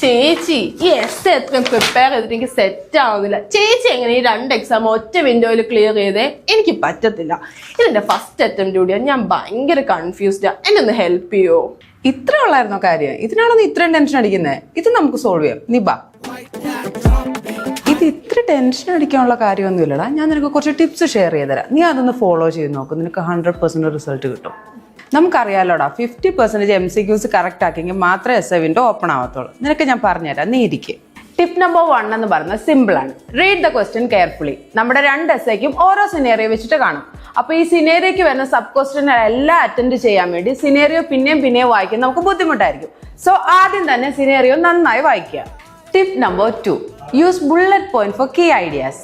ചേച്ചി ഈ എസ് എത്ര പ്രിപ്പയർ ചെയ്തിട്ട് എനിക്ക് സെറ്റ് ആവുന്നില്ല. ചേച്ചി എങ്ങനെ ഈ 2 എക്സാം ഒറ്റ വിൻഡോയിൽ ക്ലിയർ ചെയ്തേ? എനിക്ക് പറ്റത്തില്ല. ഇതെന്റെ ഫസ്റ്റ് അറ്റംപ്റ്റ് കൂടിയാ. ഞാൻ ഭയങ്കര കൺഫ്യൂസ്ഡാ. എന്നെ ഒന്ന് ഹെൽപ്പ് ചെയ്യോ? ഇത്ര ഉള്ളായിരുന്നോ കാര്യം? ഇതിനാണോ നീ ഇത്രയും ടെൻഷൻ അടിക്കുന്നത്? ഇത് നമുക്ക് സോൾവ് ചെയ്യാം. നീ ബാ. ഇത് ഇത്ര ടെൻഷൻ അടിക്കാനുള്ള കാര്യമൊന്നുമില്ലടാ. ഞാൻ നിനക്ക് കുറച്ച് ടിപ്സ് ഷെയർ ചെയ്തുതരാം. നീ അതൊന്ന് ഫോളോ ചെയ്ത് നോക്ക്. നിനക്ക് 100% റിസൾട്ട് കിട്ടും. നമുക്കറിയാലോടാ, 50% MCQs കറക്റ്റ് ആക്കിയെങ്കിൽ മാത്രമേ എസ് എ വിൻഡോ ഓപ്പൺ ആവത്തുള്ളൂ. നിനക്ക് ഞാൻ പറഞ്ഞുതരാം, നീ ഇരിക്കും. ടിപ്പ് നമ്പർ 1 എന്ന് പറയുന്നത് സിമ്പിൾ ആണ്. Read the question carefully. നമ്മുടെ 2 എസ്സേക്കും ഓരോ സിനേറിയോ വെച്ചിട്ട് കാണും. അപ്പൊ ഈ സിനേറിയോക്ക് വരുന്ന സബ് ക്വസ്റ്റ്യൻ എല്ലാം അറ്റൻഡ് ചെയ്യാൻ വേണ്ടി സിനേറിയോ പിന്നെയും വായിക്കാൻ നമുക്ക് ബുദ്ധിമുട്ടായിരിക്കും. സോ ആദ്യം തന്നെ സിനേറിയോ നന്നായി വായിക്കുക. Tip number 2, use bullet point for key ideas.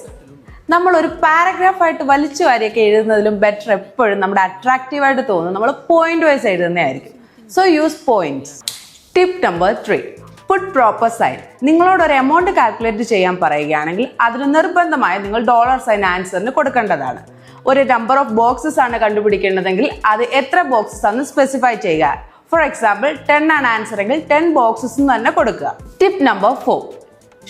നമ്മൾ ഒരു പാരഗ്രാഫായിട്ട് വലിച്ചു വാരിയൊക്കെ എഴുതുന്നതിലും ബെറ്റർ എപ്പോഴും നമ്മുടെ അട്രാക്റ്റീവായിട്ട് തോന്നും നമ്മൾ പോയിന്റ് വൈസ് എഴുതുന്നതായിരിക്കും. So use points. Tip number 3, put proper sign. നിങ്ങളോട് ഒരു എമൗണ്ട് കാൽക്കുലേറ്റ് ചെയ്യാൻ പറയുകയാണെങ്കിൽ അതിന് നിർബന്ധമായി നിങ്ങൾ $sign ആൻസറിന് കൊടുക്കേണ്ടതാണ്. ഒരു നമ്പർ ഓഫ് ബോക്സസ് ആണ് കണ്ടുപിടിക്കേണ്ടതെങ്കിൽ അത് എത്ര ബോക്സസ് ആണെന്ന് സ്പെസിഫൈ ചെയ്യുക. ഫോർ എക്സാമ്പിൾ 10 ആണ് ആൻസർ എങ്കിൽ 10 ബോക്സസ് തന്നെ കൊടുക്കുക. Tip number 4,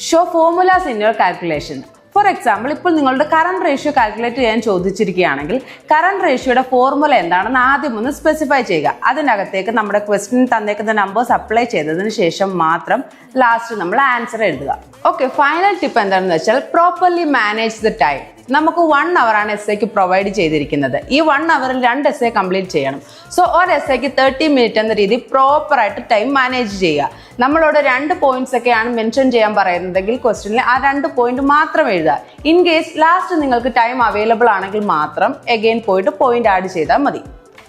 show formulas in your calculation. For example, ഇപ്പോൾ നിങ്ങളുടെ കറണ്ട് റേഷ്യോ കാൽക്കുലേറ്റ് ചെയ്യാൻ ചോദിച്ചിരിക്കുകയാണെങ്കിൽ കറണ്ട് റേഷ്യോയുടെ ഫോർമുല എന്താണെന്ന് ആദ്യം ഒന്ന് സ്പെസിഫൈ ചെയ്യുക. അതിനകത്തേക്ക് നമ്മുടെ ക്വസ്റ്റ്യൻ തന്നേക്കുന്ന നമ്പേഴ്സ് അപ്ലൈ ചെയ്തതിന് ശേഷം മാത്രം ലാസ്റ്റ് നമ്മൾ ആൻസർ എഴുതുക. ഓക്കെ, ഫൈനൽ ടിപ്പ് എന്താണെന്ന് വെച്ചാൽ പ്രോപ്പർലി മാനേജ് ദ ടൈം. നമുക്ക് 1 hour ആണ് എസ്സേക്ക് പ്രൊവൈഡ് ചെയ്തിരിക്കുന്നത്. ഈ 1 hourൽ 2 എസ്സേ കംപ്ലീറ്റ് ചെയ്യണം. സോ ഒരു എസ്സേക്ക് 30 minutes എന്ന രീതി പ്രോപ്പറായിട്ട് ടൈം മാനേജ് ചെയ്യുക. നമ്മളോട് 2 പോയിന്റ്സ് ഒക്കെയാണ് മെൻഷൻ ചെയ്യാൻ പറയുന്നതെങ്കിൽ ക്വസ്റ്റ്യനിൽ ആ 2 പോയിന്റ് മാത്രം എഴുതുക. ഇൻ കേസ് ലാസ്റ്റ് നിങ്ങൾക്ക് ടൈം അവൈലബിൾ ആണെങ്കിൽ മാത്രം എഗെയിൻ പോയിട്ട് പോയിന്റ് ആഡ് ചെയ്താൽ മതി.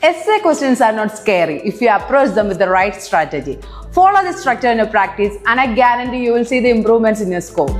Essay questions are not scary if you approach them with the right strategy. Follow this structure in your practice and I guarantee you will see the improvements in your score.